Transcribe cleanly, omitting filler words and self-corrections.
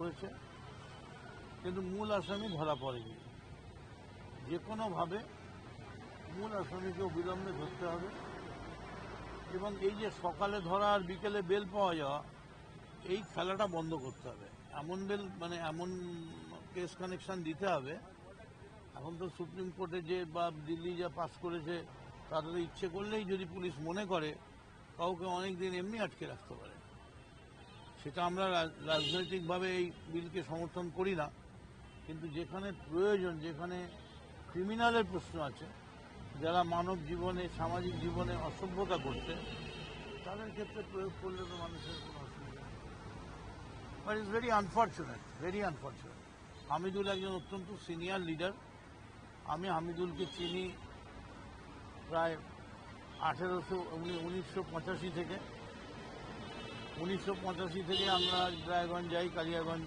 হয়েছে, কিন্তু মূল আসামি ধরা পড়েনি। যে কোনোভাবে মূল আসামিকে অবিলম্বে ধরতে হবে এবং এই যে সকালে ধরা আর বিকেলে বেল পাওয়া যাওয়া, এই খেলাটা বন্ধ করতে হবে। এমন বেল মানে এমন কেস কানেকশন দিতে হবে। এখন তো সুপ্রিম কোর্টে যে বা দিল্লি যা পাস করেছে, তাদের ইচ্ছে করলেই যদি পুলিশ মনে করে কাউকে অনেক দিন এমনি আটকে রাখতে পারে। সেটা আমরা রাজনৈতিকভাবে এই বিলকে সমর্থন করি না, কিন্তু যেখানে প্রয়োজন, যেখানে ক্রিমিনালের প্রশ্ন আছে, যারা মানব জীবনে সামাজিক জীবনে অসভ্যতা করছে, তাদের ক্ষেত্রে প্রয়োগ করলে তো মানুষের কোনো অসুবিধা নেই। But it's very unfortunate, very unfortunate. Hamidul একজন অত্যন্ত সিনিয়র লিডার। আমি হামিদুলকে চিনি প্রায় 1985 থেকে। 1985 থেকে আমরা রায়গঞ্জ যাই, কালিয়াগঞ্জ